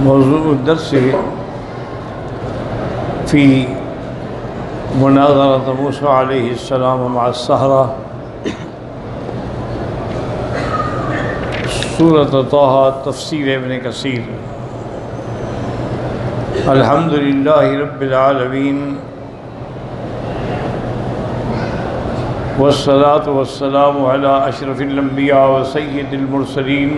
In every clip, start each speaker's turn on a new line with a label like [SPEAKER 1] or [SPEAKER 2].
[SPEAKER 1] موضوع الدرس في مناظرة موسى عليه السلام مع السحرة، سورة طه، تفسیر ابن کثیر۔ الحمد للہ رب العالمین، والصلاة والسلام على اشرف الانبیاء وسید المرسلین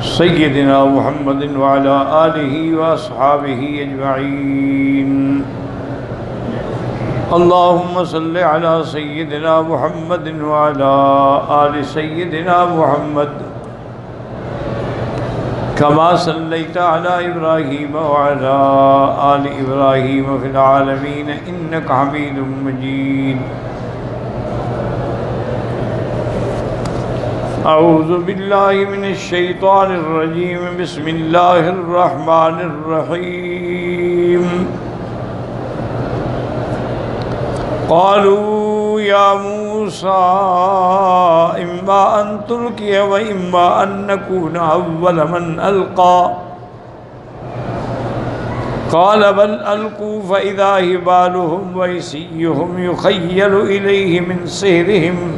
[SPEAKER 1] سیدنا محمد وعلى آلہ واصحابہ اجمعین۔ اللہم صل علی سیدنا محمد وعلى آل سیدنا محمد کما صلیت علی ابراہیم وعلى آل ابراہیم فی العالمین انک حمید مجید۔ اعوذ باللہ من الشیطان الرجیم، بسم اللہ الرحمن الرحیم۔ قالوا یا موسیٰ اما ان تلقی و اما ان نکون اول من القا قال بل القوا فاذا حبالهم وعصیهم یخیل الیہ من سحرهم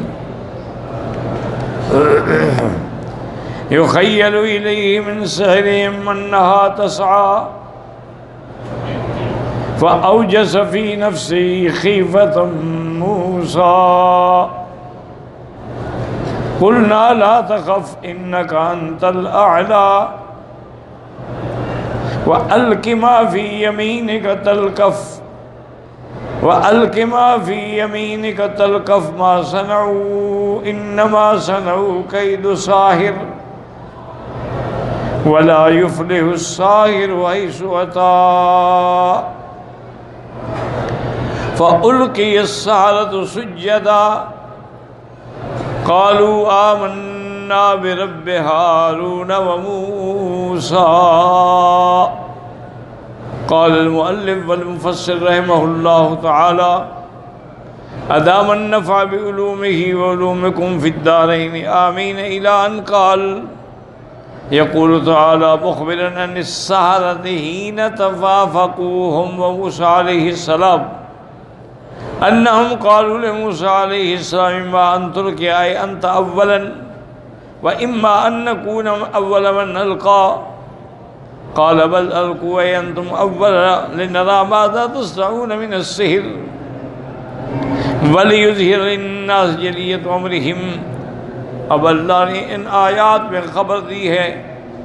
[SPEAKER 1] يخيل إليه من سحرهم أنها تسعى فأوجس في نفسه خيفة موسى قلنا لا تخف إنك أنت الأعلى وألق ما في يمينك تلقف وَأَلْقِ مَا فِي يَمِينِكَ تَلْقَفْ مَا صَنَعُوا إِنَّمَا صَنَعُوا كَيْدُ سَاحِرٍ وَلَا يُفْلِحُ السَّاحِرُ حَيْثُ أَتَى فَأُلْقِيَ السَّحَرَةُ سُجَّدًا قَالُوا آمَنَّا بِرَبِّ هَارُونَ وَمُوسَىٰ۔ قال المؤلف والمفسر رحمہ اللہ تعالی ادام النفع بعلومہ وعلومکم فی الدارین آمین الی ان قال یقول تعالی مخبرا عن السحرۃ حین تفافقوهم وموسیٰ علیہ السلام انہم قالوا لموسیٰ علیہ السلام اما ان تلقی ای انت اولا واما ان نکون اول من نلقا قال بل القوا انتم اولا لنرى ماذا تصنعون من السحر وليظهر للناس جلیۃ امرهم۔ اب اللہ نے ان آیات میں خبر دی ہے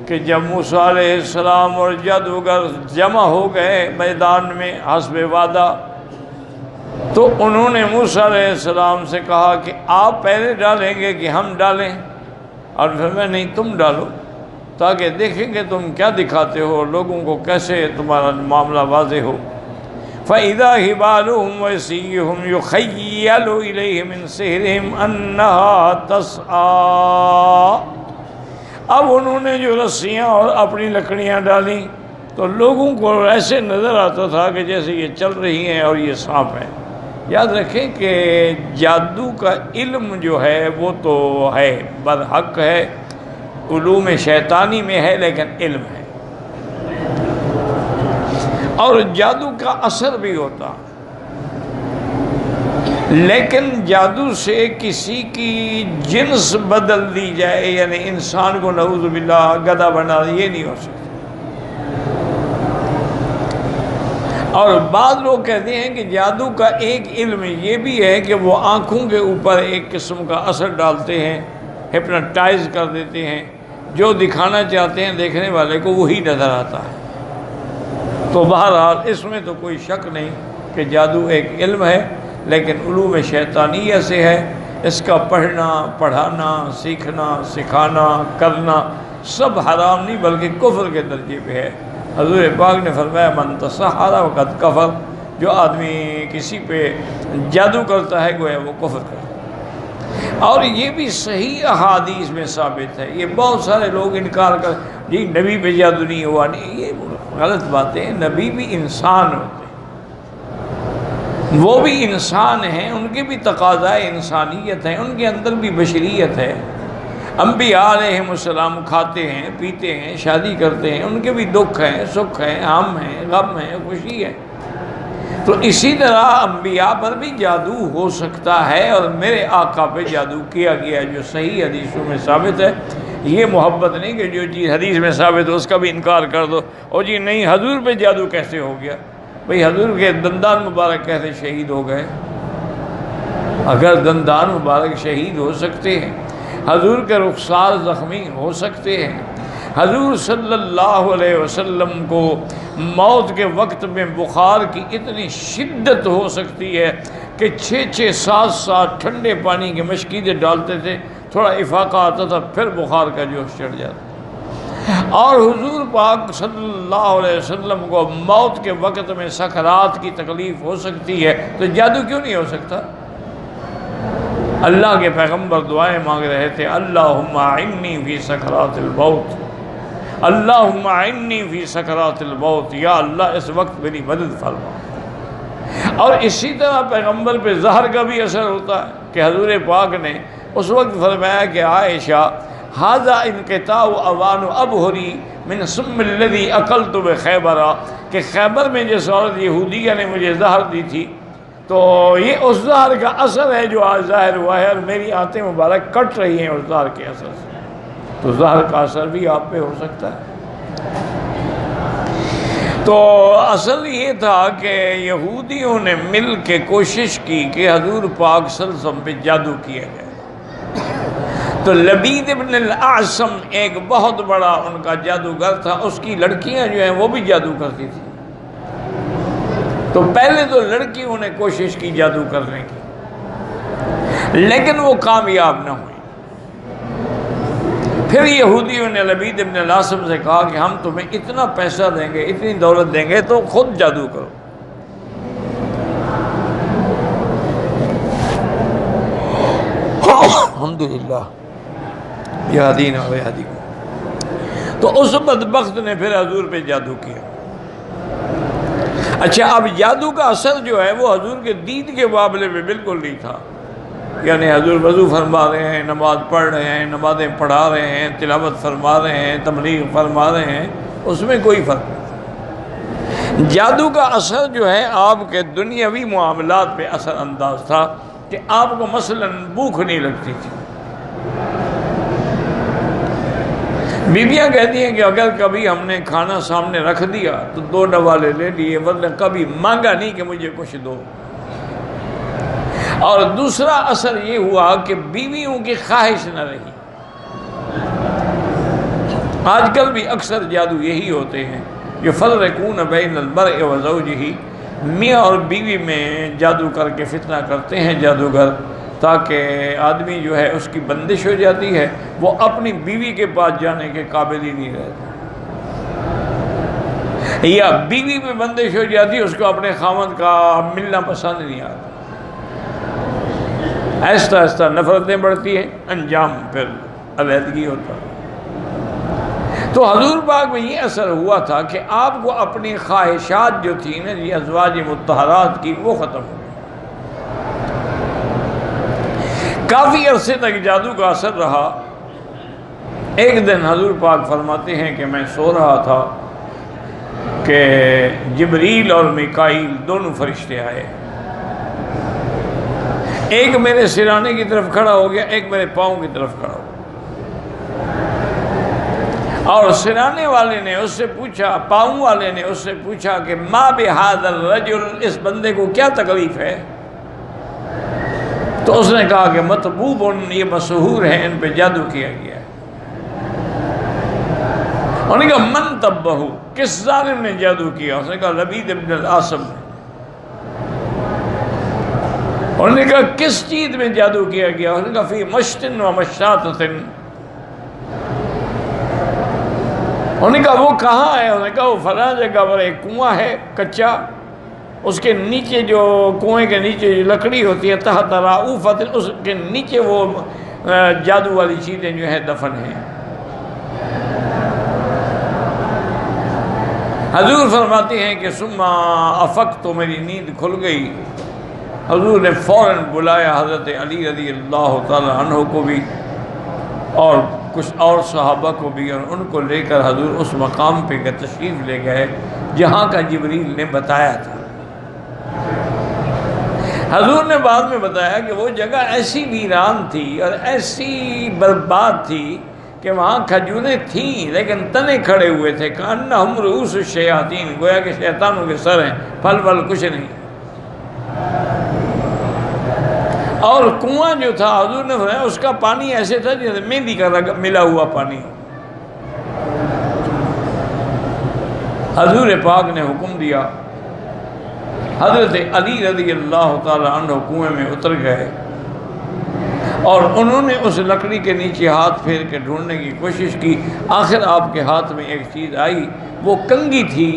[SPEAKER 1] کہ جب موسیٰ علیہ السلام اور جادوگر جمع ہو گئے میدان میں حسب وعدہ، تو انہوں نے موسیٰ علیہ السلام سے کہا کہ آپ پہلے ڈالیں گے کہ ہم ڈالیں؟ اور فرمایا نہیں، تم ڈالو تاکہ دیکھیں گے تم کیا دکھاتے ہو، لوگوں کو کیسے تمہارا معاملہ واضح ہو۔ فَإِذَا حِبَالُهُمْ وَعِصِيُّهُمْ يُخَيَّلُ إِلَيْهِ مِنْ سِحْرِهِمْ أَنَّهَا تَسْعَىٰ۔ اب انہوں نے جو رسیاں اور اپنی لکڑیاں ڈالیں تو لوگوں کو ایسے نظر آتا تھا کہ جیسے یہ چل رہی ہیں اور یہ سانپ ہیں۔ یاد رکھیں کہ جادو کا علم جو ہے وہ تو ہے، برحق ہے، علوم شیطانی میں ہے، لیکن علم ہے، اور جادو کا اثر بھی ہوتا، لیکن جادو سے کسی کی جنس بدل دی جائے، یعنی انسان کو نعوذ باللہ گدھا بنا دے، یہ نہیں ہو سکتا۔ اور بعض لوگ کہتے ہیں کہ جادو کا ایک علم یہ بھی ہے کہ وہ آنکھوں کے اوپر ایک قسم کا اثر ڈالتے ہیں، ہپنوٹائز کر دیتے ہیں، جو دکھانا چاہتے ہیں دیکھنے والے کو وہی نظر آتا ہے۔ تو بہرحال اس میں تو کوئی شک نہیں کہ جادو ایک علم ہے، لیکن علوم شیطانیہ سے ہے۔ اس کا پڑھنا، پڑھانا، سیکھنا، سکھانا، کرنا سب حرام نہیں بلکہ کفر کے درجے پہ ہے۔ حضور پاک نے فرمایا من تسحر وقد کفر، جو آدمی کسی پہ جادو کرتا ہے گویا وہ کفر کرتا ہے۔ اور یہ بھی صحیح احادیث میں ثابت ہے۔ یہ بہت سارے لوگ انکار کر جی نبی پہ جادو نہیں ہوا، نہیں، یہ غلط باتیں۔ نبی بھی انسان ہوتے ہیں، وہ بھی انسان ہیں، ان کے بھی تقاضائے انسانیت ہیں، ان کے اندر بھی بشریت ہے۔ انبیاء علیہم السلام کھاتے ہیں، پیتے ہیں، شادی کرتے ہیں، ان کے بھی دکھ ہیں، سکھ ہیں، غم ہیں، غم ہے، خوشی ہے۔ تو اسی طرح انبیاء پر بھی جادو ہو سکتا ہے، اور میرے آقا پہ جادو کیا گیا جو صحیح حدیثوں میں ثابت ہے۔ یہ محبت نہیں کہ جو چیز حدیث میں ثابت ہو اس کا بھی انکار کر دو، اور جی نہیں حضور پہ جادو کیسے ہو گیا؟ بھئی حضور کے دندان مبارک کیسے شہید ہو گئے؟ اگر دندان مبارک شہید ہو سکتے ہیں، حضور کے رخسار زخمی ہو سکتے ہیں، حضور صلی اللہ علیہ وسلم کو موت کے وقت میں بخار کی اتنی شدت ہو سکتی ہے کہ 6-7 ٹھنڈے پانی کے مشکیزیں ڈالتے تھے، تھوڑا افاقہ آتا تھا، پھر بخار کا جوش چڑھ جاتا۔ اور حضور پاک صلی اللہ علیہ وسلم کو موت کے وقت میں سکرات کی تکلیف ہو سکتی ہے، تو جادو کیوں نہیں ہو سکتا؟ اللہ کے پیغمبر دعائیں مانگ رہے تھے، اللہم اعنی فی سکرات الموت، اللہم اعنی فی سکرات الموت، یا اللہ اس وقت میری مدد فرما۔ اور اسی طرح پیغمبر پہ زہر کا بھی اثر ہوتا ہے کہ حضور پاک نے اس وقت فرمایا کہ عائشہ ھذا انقطاع اوان ابہری من سم الذی اکلت بخیبر، کہ خیبر میں جس عورت یہودیہ نے مجھے زہر دی تھی، تو یہ اس زہر کا اثر ہے جو آج ظاہر ہوا ہے، اور میری آنتیں مبارک کٹ رہی ہیں اس زہر کے اثر سے۔ تو زہر کا اثر بھی آپ پہ ہو سکتا ہے۔ تو اصل یہ تھا کہ یہودیوں نے مل کے کوشش کی کہ حضور پاک صلی اللہ علیہ وسلم پہ جادو کیا جائے۔ تو لبید ابن الاعصم ایک بہت بڑا ان کا جادوگر تھا، اس کی لڑکیاں جو ہیں وہ بھی جادو کرتی تھی۔ تو پہلے تو لڑکیوں نے کوشش کی جادو کرنے کی، لیکن وہ کامیاب نہ ہوئی۔ پھر یہودیوں نے لبید ابن الاعصم سے کہا کہ ہم تمہیں اتنا پیسہ دیں گے، اتنی دولت دیں گے، تو خود جادو کرو۔ الحمدللہ یہدینا و یہدیکم۔ تو اس بدبخت نے پھر حضور پہ جادو کیا۔ اچھا، اب جادو کا اثر جو ہے وہ حضور کے دین کے معاملے میں بالکل نہیں تھا، یعنی حضور وضو فرما رہے ہیں، نماز پڑھ رہے ہیں، نمازیں پڑھا رہے ہیں، تلاوت فرما رہے ہیں، تبلیغ فرما رہے ہیں، اس میں کوئی فرق نہیں۔ جادو کا اثر جو ہے آپ کے دنیاوی معاملات پہ اثر انداز تھا، کہ آپ کو مثلاً بھوک نہیں لگتی تھی۔ بیویاں کہتی ہیں کہ اگر کبھی ہم نے کھانا سامنے رکھ دیا تو 2 نوالے لے لیے، ورنہ کبھی مانگا نہیں کہ مجھے کچھ دو۔ اور دوسرا اثر یہ ہوا کہ بیویوں کی خواہش نہ رہی۔ آج کل بھی اکثر جادو یہی ہوتے ہیں جو یفرقون بین المرء وزوجہ، میاں اور بیوی میں جادو کر کے فتنہ کرتے ہیں جادوگر، تاکہ آدمی جو ہے اس کی بندش ہو جاتی ہے، وہ اپنی بیوی کے پاس جانے کے قابل ہی نہیں رہتا، یا بیوی پہ بندش ہو جاتی ہے، اس کو اپنے خاوند کا ملنا پسند نہیں آتا، آہستہ آہستہ نفرتیں بڑھتی ہیں، انجام پھر علیحدگی ہوتا ہے۔ تو حضور پاک میں یہ اثر ہوا تھا کہ آپ کو اپنی خواہشات جو تھیں نا یہ ازواج مطہرات کی، وہ ختم ہو گئی۔ کافی عرصے تک جادو کا اثر رہا۔ ایک دن حضور پاک فرماتے ہیں کہ میں سو رہا تھا کہ جبریل اور میکائیل دونوں فرشتے آئے، ایک میرے سرانے کی طرف کھڑا ہو گیا، ایک میرے پاؤں کی طرف کھڑا ہو گیا، اور سرانے والے نے اس سے پوچھا، پاؤں والے نے اس سے پوچھا کہ ما بہذا الرجل، اس بندے کو کیا تکلیف ہے؟ تو اس نے کہا کہ مطبوب، یہ مسحور ہیں، ان پہ جادو کیا گیا ہے۔ انہوں نے کہا من طبہ، کس ظالم نے جادو کیا؟ اس نے کہا لبید ابن الاعصم نے۔ انہوں نے کہا کس چیز میں جادو کیا گیا؟ انہوں نے کہا فی مشتن و مشاطۃ۔ انہوں نے کہا وہ کہاں ہے؟ انہوں نے کہا وہ فلاں جگہ پر ایک کنواں ہے کچا، اس کے نیچے جو کنویں کے نیچے جو لکڑی ہوتی ہے تحت رعوفۃ، اس کے نیچے وہ جادو والی چیزیں جو ہیں دفن ہیں۔ حضور فرماتے ہیں کہ ثم افقت، تو میری نیند کھل گئی۔ حضور نے فوراً بلایا حضرت علی رضی اللہ تعالی عنہ کو بھی، اور کچھ اور صحابہ کو بھی، اور ان کو لے کر حضور اس مقام پہ تشریف لے گئے جہاں کا جبریل نے بتایا تھا۔ حضور نے بعد میں بتایا کہ وہ جگہ ایسی ویران تھی اور ایسی برباد تھی کہ وہاں کھجوریں تھیں لیکن تنے کھڑے ہوئے تھے، کأنہم رؤوس الشیاطین، گویا کہ شیطانوں کے سر ہیں، پھل ول کچھ نہیں۔ اور کنواں جو تھا حضور نے فرمایا اس کا پانی ایسے تھا جیسے مہندی کا ملا ہوا پانی۔ حضور پاک نے حکم دیا، حضرت علی رضی اللہ تعالی عنہ کنویں میں اتر گئے اور انہوں نے اس لکڑی کے نیچے ہاتھ پھیر کے ڈھونڈنے کی کوشش کی، آخر آپ کے ہاتھ میں ایک چیز آئی، وہ کنگھی تھی،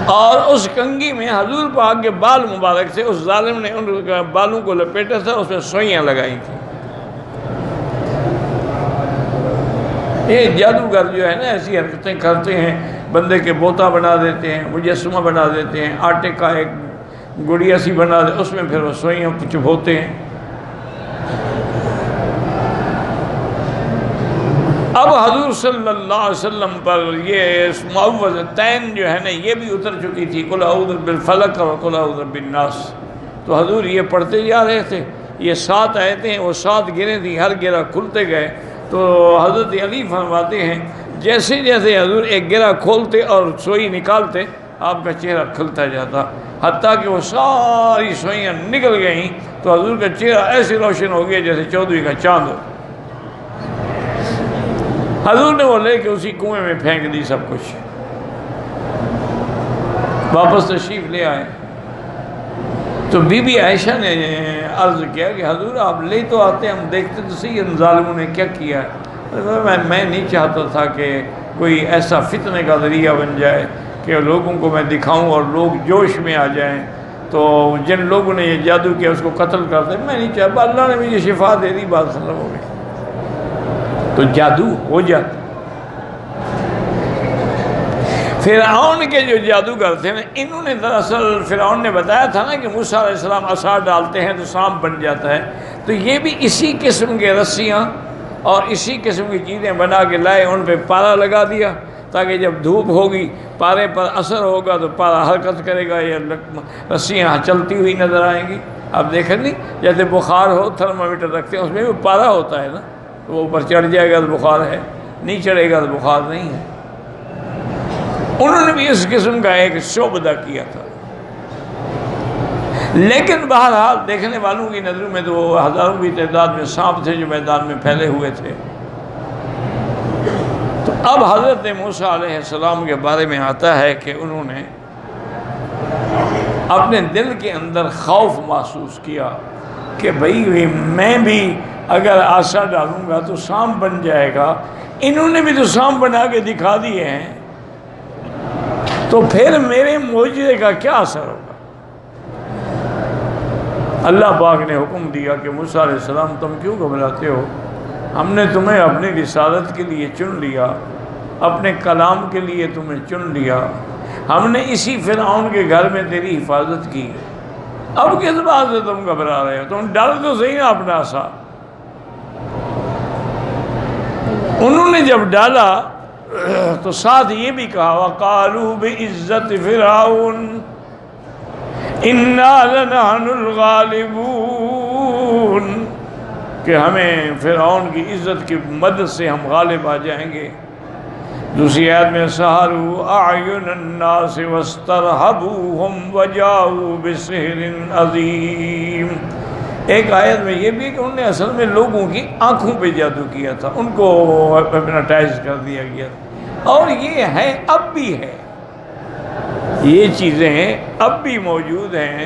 [SPEAKER 1] اور اس کنگھی میں حضور پاک کے بال مبارک تھے، اس ظالم نے ان بالوں کو لپیٹا تھا، اس میں سوئیاں لگائی تھیں۔ یہ جادوگر جو ہے نا ایسی حرکتیں کرتے ہیں، بندے کے بوتا بنا دیتے ہیں، مجسمہ بنا دیتے ہیں، آٹے کا ایک گڑیا سی بنا دے، اس میں پھر وہ سوئیاں چبھوتے ہیں۔ اب حضور صلی اللہ علیہ وسلم پر یہ معوذتین جو ہے نا یہ بھی اتر چکی تھی، قل اعوذ بالفلق اور قل اعوذ بالناس، تو حضور یہ پڑھتے جا رہے تھے، یہ 7 آیتیں، وہ 7 گریں تھیں، ہر گرہ کھلتے گئے۔ تو حضرت علی فرماتے ہیں جیسے جیسے حضور ایک گرہ کھولتے اور سوئی نکالتے آپ کا چہرہ کھلتا جاتا، حتیٰ کہ وہ ساری سوئیاں نکل گئیں تو حضور کا چہرہ ایسے روشن ہو گیا جیسے 14ویں کا چاند ہو۔ حضور نے وہ لے کے اسی کنویں میں پھینک دی سب کچھ، واپس تشریف لے آئے۔ تو بی بی عائشہ نے عرض کیا کہ حضور آپ لے تو آتے، ہم دیکھتے تو صحیح ان ظالموں نے کیا کیا ہے۔ میں نہیں چاہتا تھا کہ کوئی ایسا فتنے کا ذریعہ بن جائے کہ لوگوں کو میں دکھاؤں اور لوگ جوش میں آ جائیں، تو جن لوگوں نے یہ جادو کیا اس کو قتل کر دیں، میں نہیں چاہتا، اللہ نے مجھے شفا دے دی، بات ختم ہو گئی۔ تو جادو ہو جاتا۔ فرعون کے جو جادوگر تھے نا، انہوں نے دراصل فرعون نے بتایا تھا نا کہ موسیٰ علیہ السلام عصا ڈالتے ہیں تو سانپ بن جاتا ہے، تو یہ بھی اسی قسم کے رسیاں اور اسی قسم کی چیزیں بنا کے لائے، ان پہ پارا لگا دیا تاکہ جب دھوپ ہوگی پارے پر اثر ہوگا تو پارا حرکت کرے گا، یا رسیاں چلتی ہوئی نظر آئیں گی۔ آپ دیکھیں نہیں جیسے بخار ہو، تھرمامیٹر رکھتے ہیں اس میں بھی پارا ہوتا ہے نا، وہ اوپر چڑھ جائے گا تو بخار ہے، نہیں چڑھے گا تو بخار نہیں ہے۔ انہوں نے بھی اس قسم کا ایک شعبدہ کیا تھا، لیکن بہرحال دیکھنے والوں کی نظروں میں تو وہ ہزاروں کی تعداد میں سانپ تھے جو میدان میں پھیلے ہوئے تھے۔ تو اب حضرت موسیٰ علیہ السلام کے بارے میں آتا ہے کہ انہوں نے اپنے دل کے اندر خوف محسوس کیا کہ بھئی میں بھی اگر عصا ڈالوں گا تو سانپ بن جائے گا، انہوں نے بھی تو سانپ بنا کے دکھا دیے ہیں، تو پھر میرے معجزے کا کیا اثر ہوگا۔ اللہ پاک نے حکم دیا کہ موسیٰ علیہ السلام تم کیوں گھبراتے ہو، ہم نے تمہیں اپنی رسالت کے لیے چن لیا، اپنے کلام کے لیے تمہیں چن لیا، ہم نے اسی فرعون کے گھر میں تیری حفاظت کی، اب کس بات سے تم گھبرا رہے ہو، تم ڈال تو صحیح نا اپنا عصا۔ انہوں نے جب ڈالا تو ساتھ یہ بھی کہا وَقَالُوا بِعِزَّةِ فِرْعَوْنَ إِنَّا لَنَحْنُ الْغَالِبُونَ، کہ ہمیں فرعون کی عزت کی مدد سے ہم غالب آ جائیں گے۔ دوسری آیت میں سَحَرُوا أَعْيُنَ النَّاسِ وَاسْتَرْهَبُوهُمْ وَجَاءُوا بِسِحْرٍ عَظِيمٍ۔ ایک آیت میں یہ بھی کہ انہوں نے اصل میں لوگوں کی آنکھوں پہ جادو کیا تھا، ان کو ہپناٹائز کر دیا گیا، اور یہ ہے اب بھی ہے، یہ چیزیں اب بھی موجود ہیں۔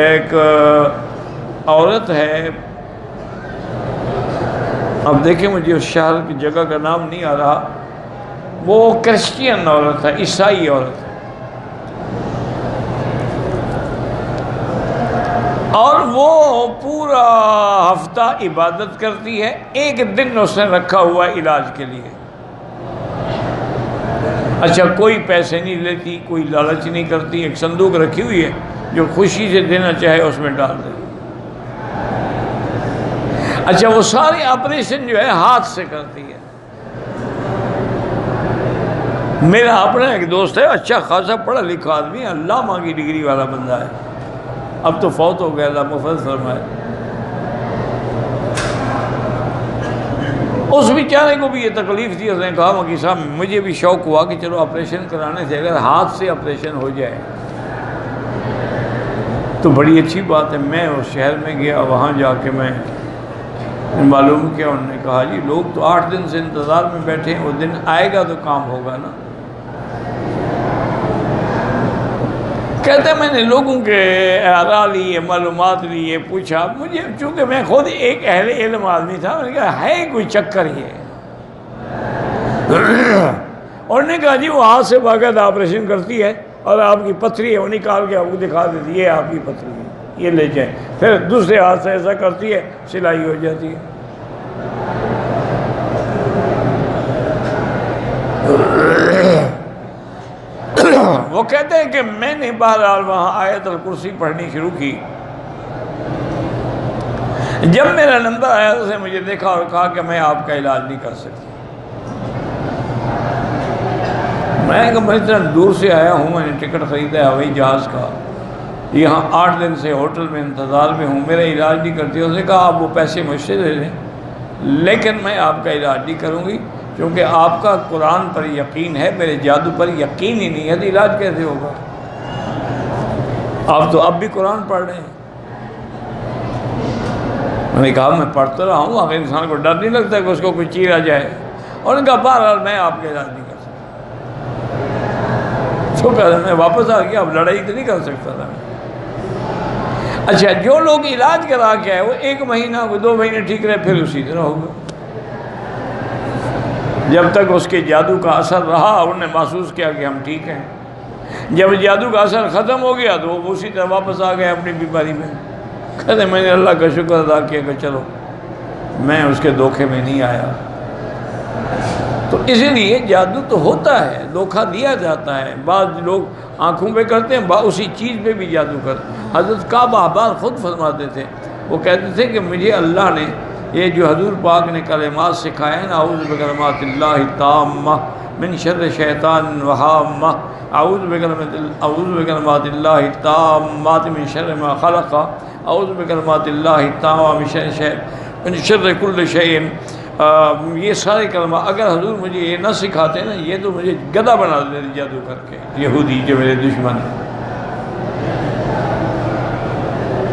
[SPEAKER 1] ایک عورت ہے، اب دیکھیں مجھے اس شہر کی جگہ کا نام نہیں آ رہا، وہ کرسچین عورت ہے، عیسائی عورت ہے، اور وہ پورا ہفتہ عبادت کرتی ہے، ایک دن اس نے رکھا ہوا ہے علاج کے لیے۔ اچھا کوئی پیسے نہیں لیتی، کوئی لالچ نہیں کرتی، ایک صندوق رکھی ہوئی ہے جو خوشی سے دینا چاہے اس میں ڈال دے۔ اچھا وہ سارے آپریشن جو ہے ہاتھ سے کرتی ہے. میرا اپنا ایک دوست ہے، اچھا خاصا پڑھا لکھا آدمی، علامہ کی ڈگری والا بندہ ہے، اب تو فوت ہو گیا، اللہ مغفرت فرمائے. اس بیچارے کو بھی یہ تکلیف تھی. اس نے کہا مکی صاحب مجھے بھی شوق ہوا کہ چلو آپریشن کرانے سے اگر ہاتھ سے آپریشن ہو جائے تو بڑی اچھی بات ہے. میں اس شہر میں گیا، وہاں جا کے میں معلوم کیا. انہوں نے کہا جی لوگ تو 8 دن سے انتظار میں بیٹھے ہیں، وہ دن آئے گا تو کام ہوگا نا. کہتے ہیں میں نے لوگوں کے آراء لیے، معلومات لیے، پوچھا. مجھے چونکہ میں خود ایک اہل علم آدمی تھا، میں نے کہا ہے کوئی چکر یہ. اور نے کہا جی وہ ہاتھ سے باقاعدہ آپریشن کرتی ہے اور آپ کی پتھری ہے وہ نکال کے آپ کو دکھا دیتی ہے، یہ آپ کی پتھری ہے، یہ لے جائیں. پھر دوسرے ہاتھ سے ایسا کرتی ہے، سلائی ہو جاتی ہے. وہ کہتے ہیں کہ میں نے بہرحال وہاں آیت الکرسی پڑھنی شروع کی. جب میرا نمبر آیا اس نے مجھے دیکھا اور کہا کہ میں آپ کا علاج نہیں کر سکتی. میں نے کہا میں اتنا دور سے آیا ہوں، میں نے ٹکٹ خریدا ہے ہوائی جہاز کا، یہاں 8 دن سے ہوٹل میں انتظار میں ہوں، میرا علاج نہیں کرتی. اس نے کہا آپ وہ پیسے مجھ سے لے لیں لیکن میں آپ کا علاج نہیں کروں گی کیونکہ آپ کا قرآن پر یقین ہے، میرے جادو پر یقین ہی نہیں ہے تو علاج کیسے ہوگا؟ آپ تو اب بھی قرآن پڑھ رہے ہیں. میں نے کہا میں پڑھتا رہا ہوں، اگر انسان کو ڈر نہیں لگتا کہ اس کو کوئی چیز آ جائے. اور نے کہا بہرحال میں آپ کا علاج نہیں کر سکتا. تو کہا میں واپس آ گیا، اب لڑائی تو نہیں کر سکتا تھا. اچھا جو لوگ علاج کرا کے آئے وہ 1 مہینہ 2 مہینے ٹھیک رہے، پھر اسی طرح ہوگا. جب تک اس کے جادو کا اثر رہا انہوں نے محسوس کیا کہ ہم ٹھیک ہیں. جب جادو کا اثر ختم ہو گیا تو وہ اسی طرح واپس آ گئے اپنی بیماری میں. کہتے میں نے اللہ کا شکر ادا کیا کہ چلو میں اس کے دھوکے میں نہیں آیا. تو اسی لیے جادو تو ہوتا ہے، دھوکہ دیا جاتا ہے. بعض لوگ آنکھوں پہ کرتے ہیں، اسی چیز پہ بھی جادو کرتے ہیں. حضرت کعب احبار خود فرماتے تھے، وہ کہتے تھے کہ مجھے اللہ نے یہ جو حضور پاک نے کلمات سکھائے ہیں، اعوذ بکلمات اللہ التامہ من شر شیطان وہامہ، اعوذ بکلمات اللہ التامات من شر ما خلق، اعوذ بکلمات اللہ التامہ من شر کل شیء. یہ سارے کلمات اگر حضور مجھے یہ نہ سکھاتے نا، یہ تو مجھے گدھا بنا دیتے جادو کر کے یہودی جو میرے دشمن ہیں.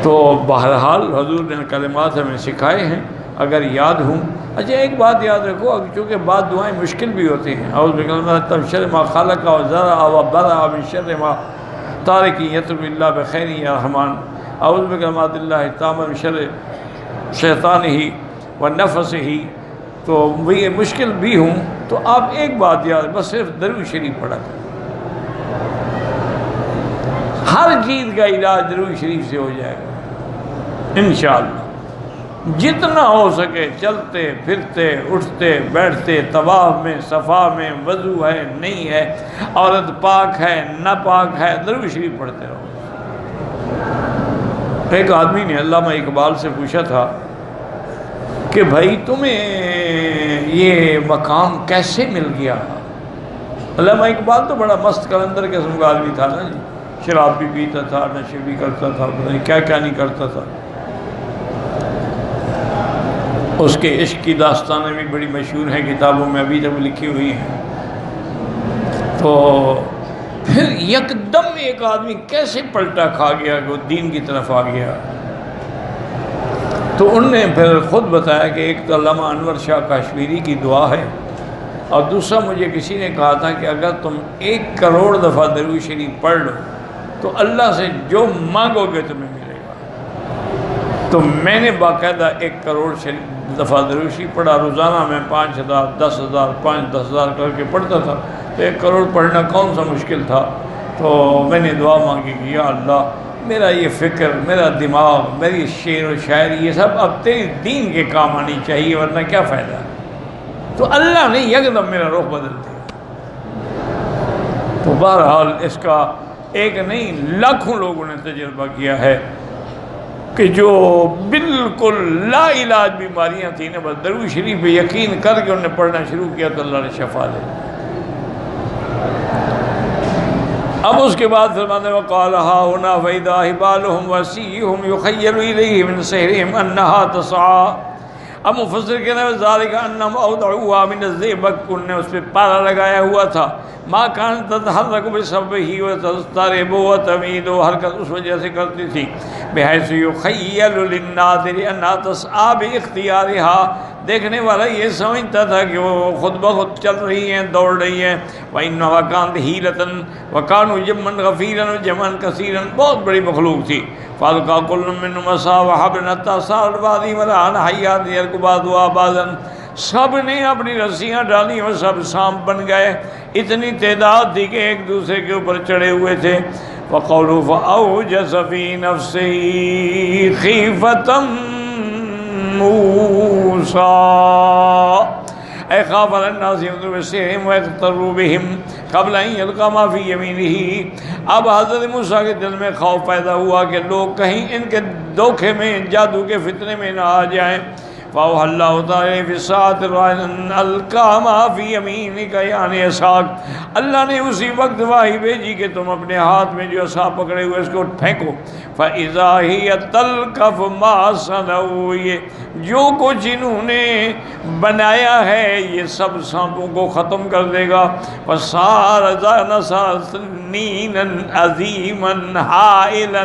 [SPEAKER 1] تو بہرحال حضور نے کلمات ہمیں سکھائے ہیں اگر یاد ہوں. اچھا ایک بات یاد رکھو، چونکہ بعض دعائیں مشکل بھی ہوتی ہیں. اعوذ بکلمات من شر ما خلق وزرع وبرع من شر ما تارک یطلب اللہ بخیر یا رحمان، اعوذ بکلمات اللہ التامہ من شر شیطانہ ونفسہ. تو یہ مشکل بھی ہوں تو آپ ایک بات یاد، بس صرف درود شریف پڑھا کریں. ہر چیز کا علاج درود شریف سے ہو جائے گا انشاءاللہ. جتنا ہو سکے چلتے پھرتے اٹھتے بیٹھتے، طواف میں صفا میں، وضو ہے نہیں ہے، عورت پاک ہے نہ پاک ہے، درود شریف پڑھتے رہو. ایک آدمی نے علامہ اقبال سے پوچھا تھا کہ بھائی تمہیں یہ مقام کیسے مل گیا؟ علامہ اقبال تو بڑا مست کلندر قسم کا آدمی تھا نا جی، شراب بھی پیتا تھا، نشے بھی کرتا تھا، پتہ نہیں کیا کیا نہیں کرتا تھا. اس کے عشق کی داستانیں بھی بڑی مشہور ہیں، کتابوں میں ابھی تک لکھی ہوئی ہیں. تو پھر یکدم ایک آدمی کیسے پلٹا کھا گیا کہ وہ دین کی طرف آ گیا. تو انہوں نے پھر خود بتایا کہ ایک تو علامہ انور شاہ کشمیری کی دعا ہے، اور دوسرا مجھے کسی نے کہا تھا کہ اگر تم 1 کروڑ دفعہ درود شریف پڑھ لو تو اللہ سے جو مانگو گے تمہیں ملے گا. تو میں نے باقاعدہ 1 کروڑ دفعہ درود شریف پڑھا. روزانہ میں 5000 10,000 5-10,000 کر کے پڑھتا تھا. تو 1 کروڑ پڑھنا کون سا مشکل تھا. تو میں نے دعا مانگی کہ یا اللہ میرا یہ فکر، میرا دماغ، میری شعر و شاعری یہ سب اب تیری دین کے کام آنی چاہیے، ورنہ کیا فائدہ. تو اللہ نے یکدم میرا رخ بدل دیا. تو بہرحال اس کا ایک نہیں لاکھوں لوگوں نے تجربہ کیا ہے. کہ جو بالکل لا علاج بیماریاں تھیں نا، بس درود شریف پہ یقین کر کے انہوں نے پڑھنا شروع کیا تو اللہ نے شفا دے. اب اس کے بعد فرماتے ہیں وقال هاهنا فإذا حبالهم وسيهم يخيل إليه من سحرهم أنها تسعى. اب مفسر کہتے ہیں ذالک انہم اودعوها من الزئبق، انہوں نے اس پہ پارا لگایا ہوا تھا. ما كان تتحرك بسببه وتضطرب وتميل، حرکت اس وجہ سے کرتی تھی بحيث يخيل للناظر انها تسعى باختيارها، دیکھنے والا یہ سمجھتا تھا کہ وہ خود بخود چل رہی ہیں، دوڑ رہی ہیں. وَإِنَّهَا كَانَتْ حِيلَةً وَكَانُوا جَمًّا غَفِيرًا وَجَمْعًا كَثِيرًا، بہت بڑی مخلوق تھی. فَأَلْقَىٰ كُلٌّ مِّنْهُمْ عَصَاهُ وَحَبْلًا حَتَّىٰ صَارَتْ بَعْضُهَا مَلَأً حَيَّاتٍ يَرْكُضُ بَعْضُهَا بَعْضًا. سب نے اپنی رسیاں ڈالی اور سب سانپ بن گئے. اتنی تعداد تھی کہ ایک دوسرے کے اوپر چڑھے ہوئے تھے. وَقَوْلُوا فَأَوْجَسَ فِي نَفْسِهِ خِيفَةً موسیٰ اے خاف علی الناس یغدروا بسحرہم ویغتروا بہم قبل ان یلقی ما فی یمینہ. اب حضرت موسیٰ کے دل میں خوف پیدا ہوا کہ لوگ کہیں ان کے دھوکے میں، جادو کے فتنے میں نہ آ جائیں. فاوحی اللہ تعالی فی الساعۃ الراہنۃ القی ما فی یمینک یعنی عصاک، اللہ نے اسی وقت وحی بھیجی کہ تم اپنے ہاتھ میں جو عصا پکڑے ہوئے اس کو پھینکو. فاذا ہی تلقف ما صنعوا، یہ جو کچھ انہوں نے بنایا ہے یہ سب سانپوں کو ختم کر دے گا. فصار سنینا عظیما حائلا،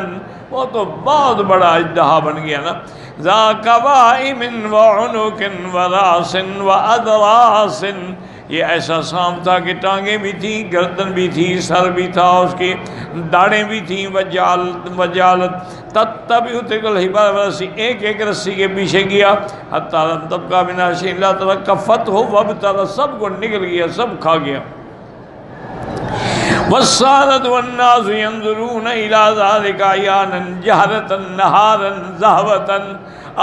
[SPEAKER 1] وہ تو بہت بڑا اژدہا بن گیا نا. ذا قوائم وعنق وراس وادراس، یہ ایسا سانپ تھا کہ ٹانگیں بھی تھیں، گردن بھی تھی، سر بھی تھا، اس کی داڑیں بھی تھیں. وجالت تتبع تلک الحبال والرسی، ایک ایک رسی کے پیچھے گیا. حتی لم تبقى منها شيء الا تلقفته وابتلع، سب کو نکل گیا، سب کھا گیا. والسادة والناس ينظرون إلى ذلك عيانا جهرة نهارا زهوة،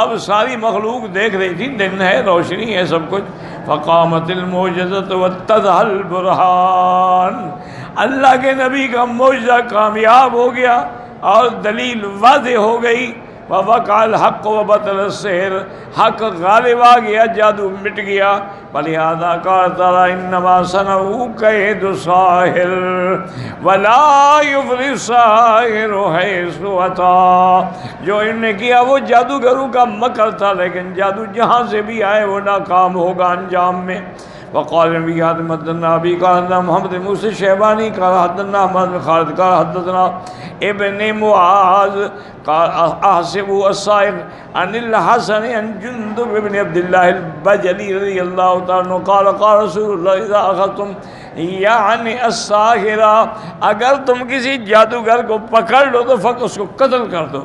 [SPEAKER 1] اب ساری مخلوق دیکھ رہی تھی، دن ہے، روشنی ہے، سب کچھ. فقامت المعجزة واتضح البرهان، اللہ کے نبی کا معجزہ کامیاب ہو گیا اور دلیل واضح ہو گئی. ووقع الحق وبطل السحر، حق غالب آ گیا، جادو مٹ گیا. فلہذا قال تعالی انما صنعوا کید ساحر ولا یفلح الساحر حیث اتی، جو انہوں نے کیا وہ جادوگروں کا مکر تھا، لیکن جادو جہاں سے بھی آئے وہ ناکام ہوگا انجام میں. وقال نبی حاتم حدثنا ابی قال حدثنا محمد بن موسى الشیبانی قال حدثنا احمد بن خالد قال حدثنا ابن معاذ قال احسب الصائغ عن الحسن عن جندب بن عبد الله البجلی رضی اللہ تعالی عنہ قال قال رسول اللہ اذا اخذتم یعنی الساحر، اگر تم کسی جادوگر کو پکڑ لو تو فقط اس کو قتل کر دو.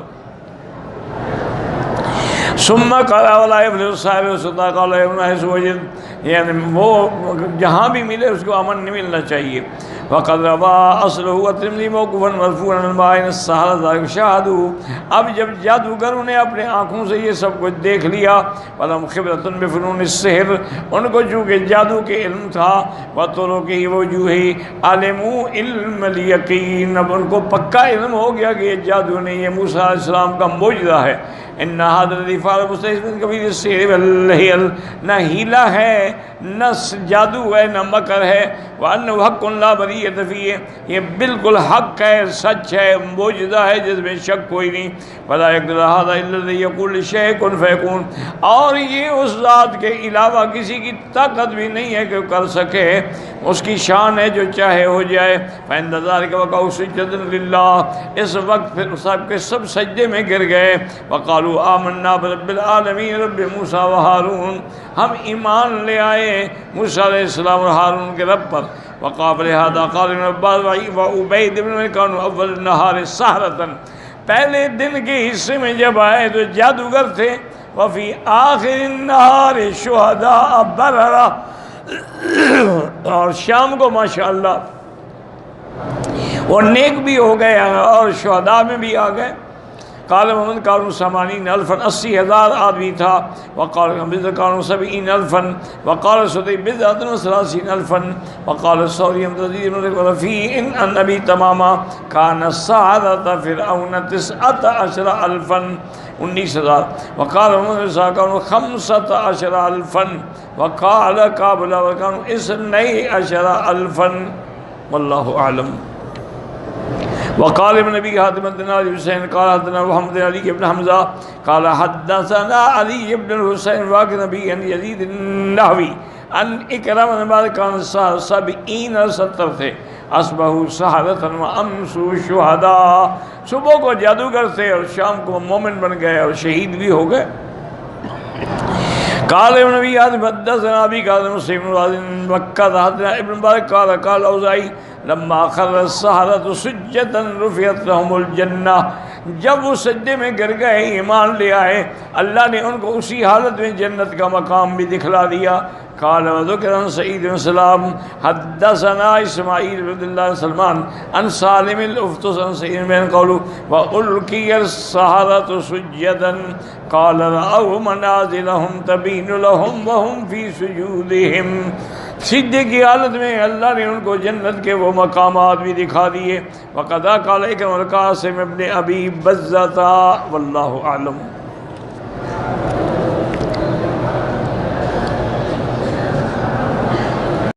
[SPEAKER 1] ثم قال ولا يفلح الساحر وسطا قال ابن حيث وجد، یعنی وہ جہاں بھی ملے اس کو امن نہیں ملنا چاہیے. وقد روا اصله الترمذی موقوفا مرفوعا عن بعض السحرة شاهدوا، اب جب جادوگروں نے اپنے آنکھوں سے یہ سب کچھ دیکھ لیا، ولم خبرۃ بفنون السحر، ان کو چونکہ جادو کے علم تھا، وطرقہ وجوہ علموا علم الیقین، اب ان کو پکا علم ہو گیا کہ یہ جادو نہیں، یہ موسیٰ علیہ السلام کا معجزہ ہے. ان هذا الذي فعل مستحيل من كبير السحر والحيل، نہ ہیلا ہے، نہ جادو ہے، نہ مکر ہے. وانه حق لا بریۃ فیہ، یہ بالکل حق ہے، سچ ہے، معجزہ ہے جس میں شک کوئی نہیں. ولا يقدر هذا الا الذي يقول للشيء كن فيكون، اور یہ اس ذات کے علاوہ کسی کی طاقت بھی نہیں ہے کہ کر سکے، اس کی شان ہے جو چاہے ہو جائے. فعند ذلك وقعوا سجدا لله، اس وقت پھر سب کے سب سجدے میں گر گئے. وقالوا آمنا برب العالمین رب موسیٰ و ہارون، ہم ایمان لے آئے موسیٰ علیہ السلام اور ہارون کے رب پر. وقابل هذا قال ابن عباس وعبید بن كانوا اول النهار سحرة، پہلے دن کے حصے میں جب آئے تو جادوگر تھے. وفی آخر النهار شہداء بررہ، اور شام کو ماشاءاللہ وہ نیک بھی ہو گئے اور شہداء میں بھی آ گئے. قال محمد کانوا 80,000 80,000 آدمی تھا. وقال بضع کانوا 70,000 وقال سدی بضع 30,000 وقال ثوری تزيد رفيع عن ابي تماما كان سعادة فرعون 19,000 19,000 وقال محمد كانوا 15,000 وقال قابل وكانوا 12,000 والله أعلم. وقال ابن ابي حاتم حدثنا علي بن حسين قال حدثنا محمد بن علي بن حمزه قال حدثنا علي بن الحسين واقع نبي عن يزيد النحوي ان اکرم نے بعد کان 70 70 تھے. اصبحوا سحرة وامسوا شهداء، صبح کو جادوگر تھے اور شام کو مومن بن گئے اور شہید بھی ہو گئے. قال ابن ابي حاتم حدثنا ابي قال مسلم بن مكة حدثنا ابن مبارك قال اوزاعي لما خر السحرة سجدا رفعت لهم الجنة، جب وہ سجدے میں گر گئے ایمان لے آئے اللہ نے ان کو اسی حالت میں جنت کا مقام بھی دکھلا دیا. قال وذكر عن سعيد بن سلام حدثنا اسماعيل بن الله سلمان عن سالم الأفطس عن سعيد بن قوله وألقي السحرة سجدا قال رأوا منازلهم تبين لهم وهم في سجودهم. سجدے کی حالت میں اللہ نے ان کو جنت کے وہ مقامات بھی دکھا دیے. وقد قال اکرم القاسم ابن ابی بزۃ واللہ اعلم.